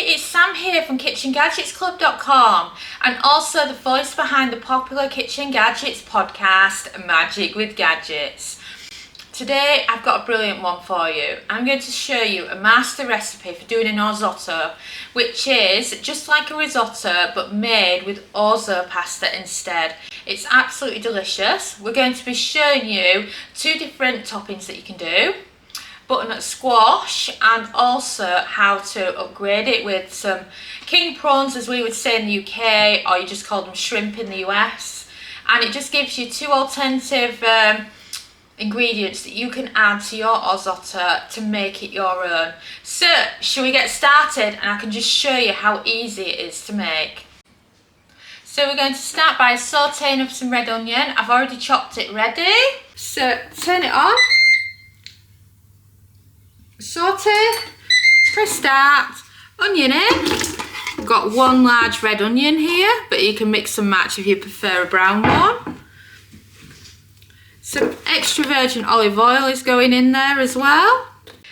it's Sam here from kitchengadgetsclub.com and also the voice behind the popular Kitchen Gadgets podcast, Magic with Gadgets. Today I've got a brilliant one for you. I'm going to show you a master recipe for doing an orzotto, which is just like a risotto but made with orzo pasta instead. It's absolutely delicious. We're going to be showing you two different toppings that you can do. Butternut squash, and also how to upgrade it with some king prawns, as we would say in the UK, or you just call them shrimp in the US. And it just gives you two alternative ingredients that you can add to your orzotto to make it your own. So shall we get started, and I can just show you how easy it is to make. So we're going to start by sauteing up some red onion. I've already chopped it ready. So turn it on. Saute, press start, onion in. I've got one large red onion here, but you can mix and match if you prefer a brown one. Some extra virgin olive oil is going in there as well.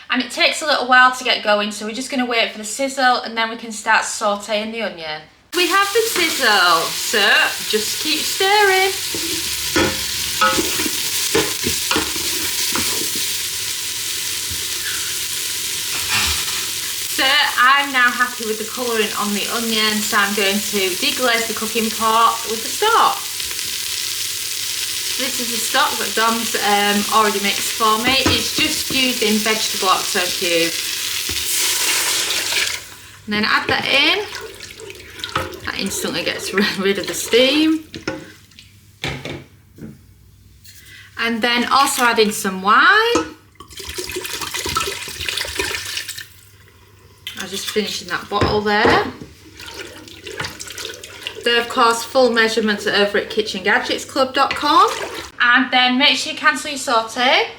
And it takes a little while to get going, so we're just going to wait for the sizzle and then we can start sauteing the onion. We have the sizzle, so just keep stirring. So I'm now happy with the colouring on the onion, so I'm going to deglaze the cooking pot with the stock. This is the stock that Dom's already mixed for me. It's just using vegetable orzo cubes. And then add that in. That instantly gets rid of the steam. And then also add in some wine. I'm just finishing that bottle there. They're of course full measurements over at kitchengadgetsclub.com. And then make sure you cancel your saute.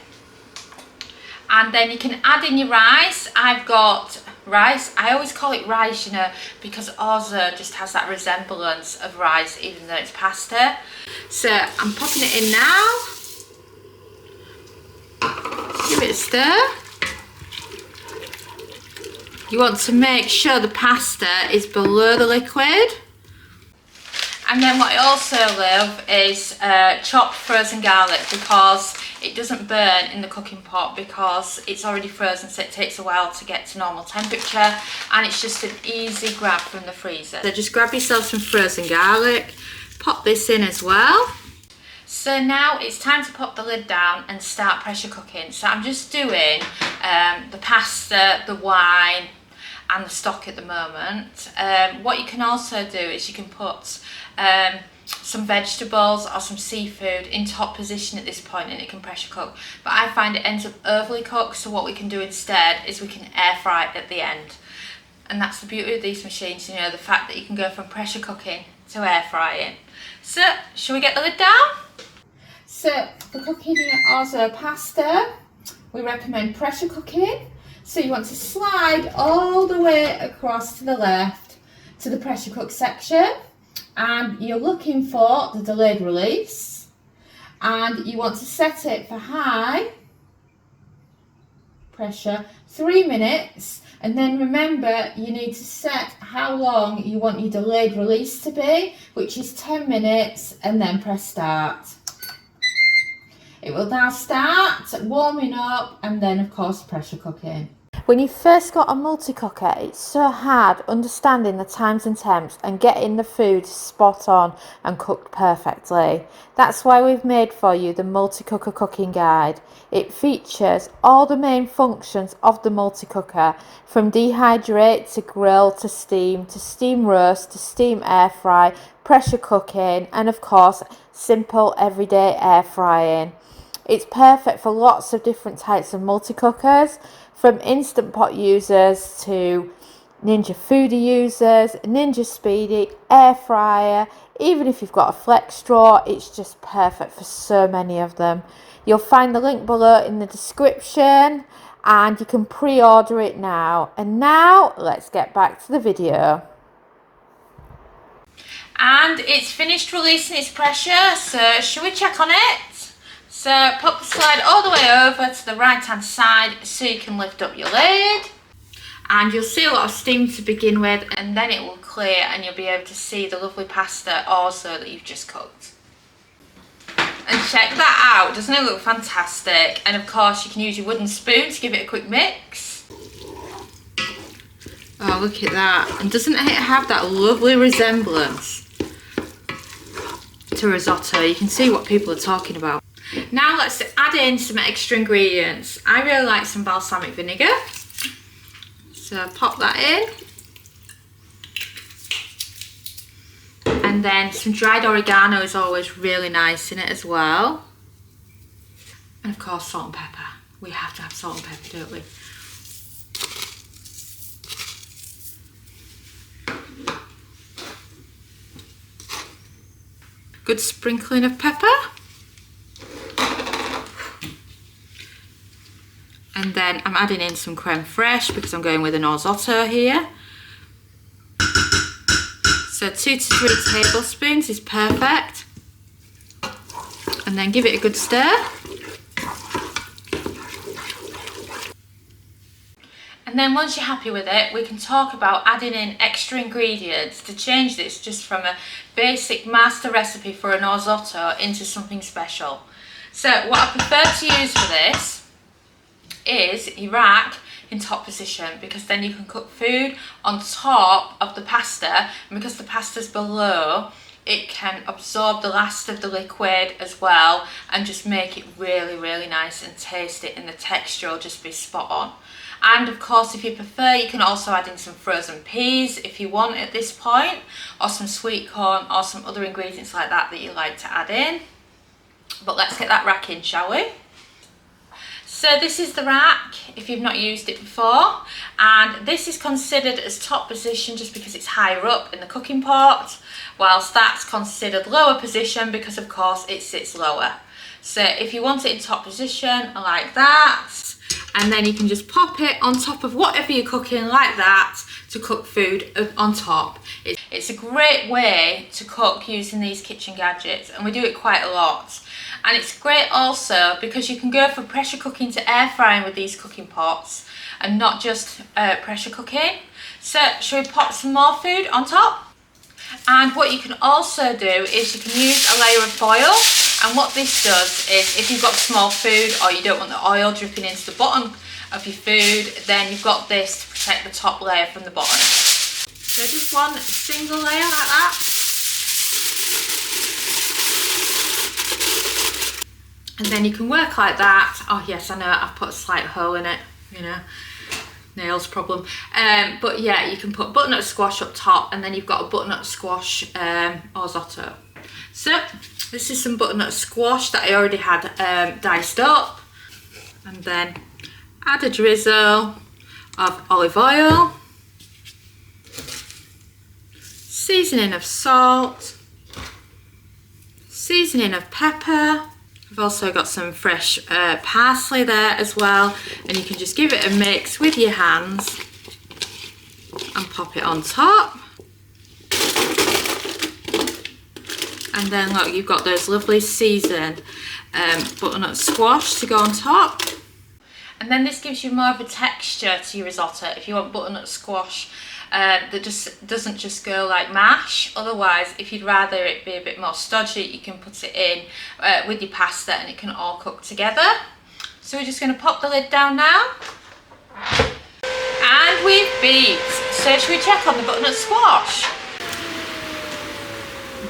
And then you can add in your rice. I've got rice. I always call it rice, you know, because orzo just has that resemblance of rice even though it's pasta. So I'm popping it in now. Give it a stir. You want to make sure the pasta is below the liquid. And then what I also love is chopped frozen garlic, because it doesn't burn in the cooking pot because it's already frozen, so it takes a while to get to normal temperature, and it's just an easy grab from the freezer. So just grab yourself some frozen garlic, pop this in as well. So now it's time to pop the lid down and start pressure cooking. So I'm just doing the pasta, the wine and the stock at the moment. What you can also do is you can put some vegetables or some seafood in top position at this point and it can pressure cook. But I find it ends up overly cooked, so what we can do instead is we can air fry it at the end. And that's the beauty of these machines, you know, the fact that you can go from pressure cooking to air frying. So, shall we get the lid down? So, for cooking your orzo pasta, we recommend pressure cooking. So you want to slide all the way across to the left to the pressure cook section, and you're looking for the delayed release, and you want to set it for high pressure 3 minutes, and then remember you need to set how long you want your delayed release to be, which is 10 minutes, and then press start. It will now start warming up and then of course pressure cooking. When you first got a multi-cooker, it's so hard understanding the times and temps and getting the food spot on and cooked perfectly. That's why we've made for you the multi-cooker cooking guide. It features all the main functions of the multi-cooker, from dehydrate to grill to steam roast to steam air fry, pressure cooking, and of course simple everyday air frying. It's perfect for lots of different types of multi-cookers, from Instant Pot users to Ninja Foodi users, Ninja Speedy, air fryer. Even if you've got a flex straw, it's just perfect for so many of them. You'll find the link below in the description, and you can pre-order it now. And now let's get back to the video. And it's finished releasing its pressure, so shall we check on it? So pop the slide all the way over to the right hand side so you can lift up your lid. and you'll see a lot of steam to begin with, and then it will clear and you'll be able to see the lovely pasta orzo that you've just cooked. And check that out, doesn't it look fantastic? And of course you can use your wooden spoon to give it a quick mix. Oh, look at that. And doesn't it have that lovely resemblance to risotto? You can see what people are talking about. Now let's add in some extra ingredients. I really like some balsamic vinegar. So pop that in. And then some dried oregano is always really nice in it as well. And of course salt and pepper. We have to have salt and pepper, don't we? Good sprinkling of pepper. And then I'm adding in some creme fraiche because I'm going with an orzotto here. So 2 to 3 tablespoons is perfect. And then give it a good stir. And then once you're happy with it, we can talk about adding in extra ingredients to change this just from a basic master recipe for an orzotto into something special. So what I prefer to use for this is your rack in top position, because then you can cook food on top of the pasta, and because the pasta's below, it can absorb the last of the liquid as well and just make it really, really nice and taste it, and the texture will just be spot on. And of course, if you prefer, you can also add in some frozen peas if you want at this point, or some sweet corn, or some other ingredients like that that you like to add in. But let's get that rack in, shall we? So this is the rack if you've not used it before, and this is considered as top position just because it's higher up in the cooking pot, whilst that's considered lower position because of course it sits lower. So if you want it in top position like that, and then you can just pop it on top of whatever you're cooking like that to cook food on top. It's a great way to cook using these kitchen gadgets, and we do it quite a lot. And it's great also because you can go from pressure cooking to air frying with these cooking pots and not just pressure cooking. So should we pop some more food on top? And what you can also do is you can use a layer of foil. And what this does is, if you've got small food or you don't want the oil dripping into the bottom of your food, then you've got this to protect the top layer from the bottom. So just one single layer like that. And then you can work like that. Oh yes, I know I've put a slight hole in it, you know, nails problem. But yeah, you can put butternut squash up top, and then you've got a butternut squash orzotto. So this is some butternut squash that I already had diced up, and then add a drizzle of olive oil, seasoning of salt, seasoning of pepper. I've also got some fresh parsley there as well, and you can just give it a mix with your hands and pop it on top. And then look, you've got those lovely seasoned butternut squash to go on top. And then this gives you more of a texture to your risotto if you want butternut squash that just doesn't just go like mash. Otherwise, if you'd rather it be a bit more stodgy, you can put it in with your pasta and it can all cook together. So we're just going to pop the lid down now. And we've beat. So should we check on the butternut squash?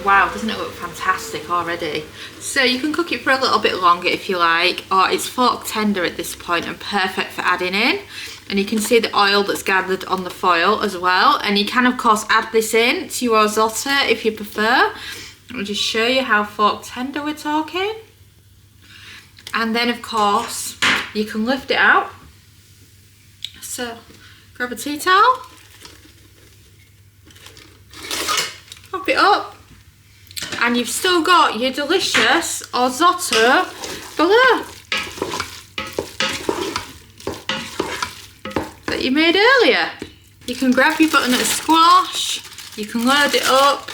Wow, doesn't it look fantastic already? So you can cook it for a little bit longer if you like, or it's fork tender at this point and perfect for adding in. And you can see the oil that's gathered on the foil as well. And you can of course add this in to your risotto if you prefer. I'll just show you how fork tender we're talking. And then of course you can lift it out. So grab a tea towel, pop it up, and you've still got your delicious orzotto below that you made earlier. You can grab your butternut squash, you can load it up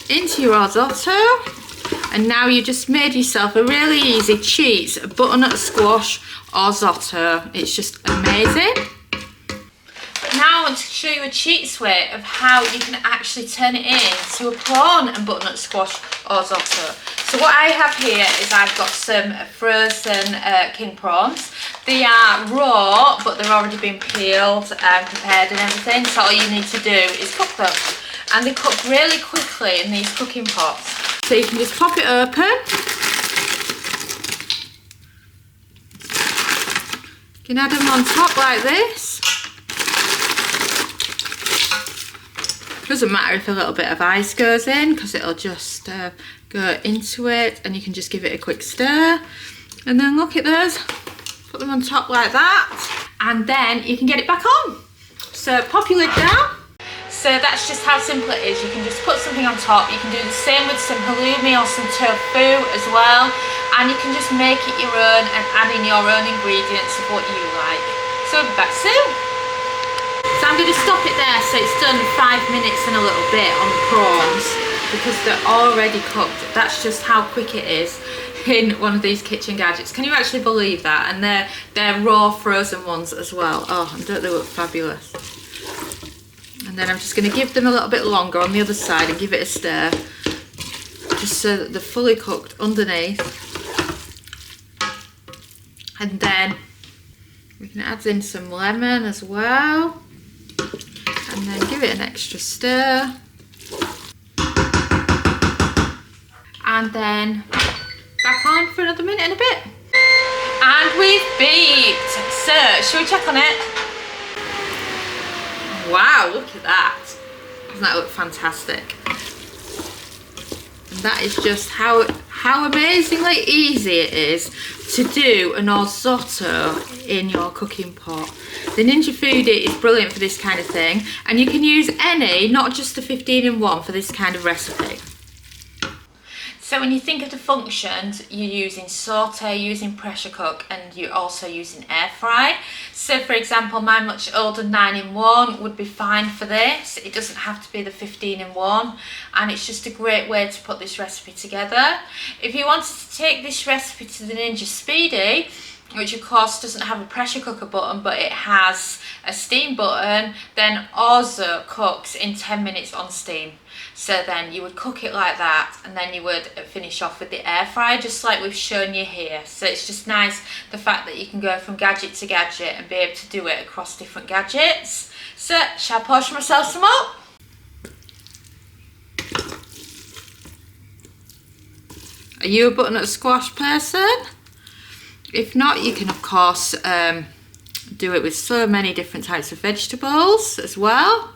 into your orzotto, and now you just made yourself a really easy cheese butternut squash orzotto. It's just amazing. wanted to show you a cheats way of how you can actually turn it into a prawn and butternut squash orzotto. So what I have here is I've got some frozen king prawns. They are raw, but they're already been peeled and prepared and everything. So all you need to do is cook them. And they cook really quickly in these cooking pots. So you can just pop it open. You can add them on top like this. Doesn't matter if a little bit of ice goes in, because it'll just go into it, and you can just give it a quick stir. And then look at those, put them on top like that, and then you can get it back on. So pop your lid down. So that's just how simple it is. You can just put something on top. You can do the same with some halloumi or some tofu as well. And you can just make it your own and add in your own ingredients of what you like. So we'll be back soon. So I'm going to stop it there, so it's done 5 minutes and a little bit on the prawns, because they're already cooked. That's just how quick it is in one of these kitchen gadgets. Can you actually believe that? And they're raw frozen ones as well. Oh, and don't they look fabulous? And then I'm just going to give them a little bit longer on the other side and give it a stir, just so that they're fully cooked underneath. And then we can add in some lemon as well, and then give it an extra stir, and then back on for another minute and a bit. And we've beeped. So shall we check on it? Wow, look at that. Doesn't that look fantastic? And that is just how amazingly easy it is to do an orzotto in your cooking pot. The Ninja Foodi is brilliant for this kind of thing, and you can use any, not just the 15-in-1 for this kind of recipe. So when you think of the functions, you're using saute, using pressure cook, and you're also using air fry. So for example, my much older 9-in-1 would be fine for this. It doesn't have to be the 15-in-1, and it's just a great way to put this recipe together. If you wanted to take this recipe to the Ninja Speedy, which of course doesn't have a pressure cooker button, but it has a steam button, then orzo cooks in 10 minutes on steam. So then you would cook it like that, and then you would finish off with the air fryer, just like we've shown you here. So it's just nice, the fact that you can go from gadget to gadget and be able to do it across different gadgets. So shall I portion myself some up? Are you a butternut squash person? If not, you can of course do it with so many different types of vegetables as well.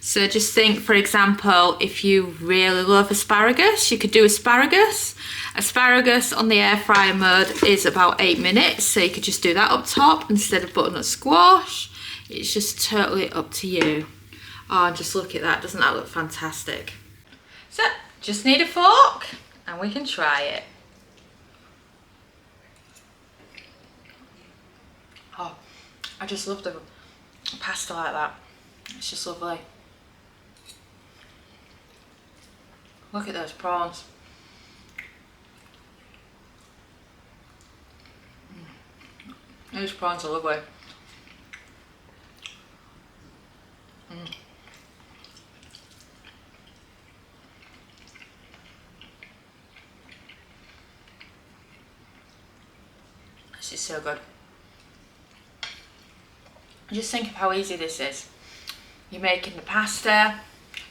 So just think, for example, if you really love asparagus, you could do asparagus. Asparagus on the air fryer mode is about 8 minutes, so you could just do that up top instead of butternut squash. It's just totally up to you. Oh, and just look at that, doesn't that look fantastic? So, just need a fork and we can try it. Oh, I just love the pasta like that. It's just lovely. Look at those prawns. Those prawns are lovely. This is so good. Just think of how easy this is. You're making the pasta,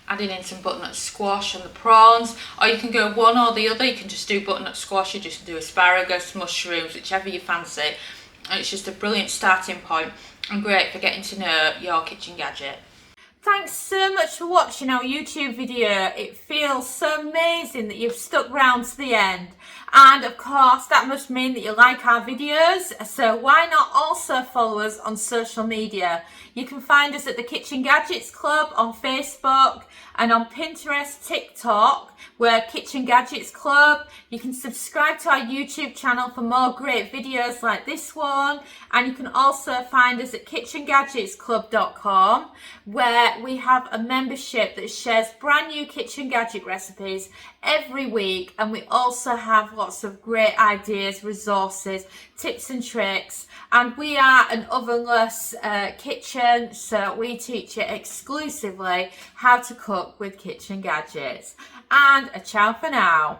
adding in some butternut squash and the prawns, or you can go one or the other. You can just do butternut squash, you just do asparagus, mushrooms, whichever you fancy. And it's just a brilliant starting point and great for getting to know your kitchen gadget. Thanks so much for watching our YouTube video. It feels so amazing that you've stuck round to the end. And of course, that must mean that you like our videos. So why not also follow us on social media? You can find us at the Kitchen Gadgets Club on Facebook and on Pinterest, TikTok. We're Kitchen Gadgets Club. You can subscribe to our YouTube channel for more great videos like this one. And you can also find us at kitchengadgetsclub.com, where we have a membership that shares brand new kitchen gadget recipes every week, and we also have lots of great ideas, resources, tips and tricks. And we are an ovenless kitchen, so we teach you exclusively how to cook with kitchen gadgets. And a ciao for now.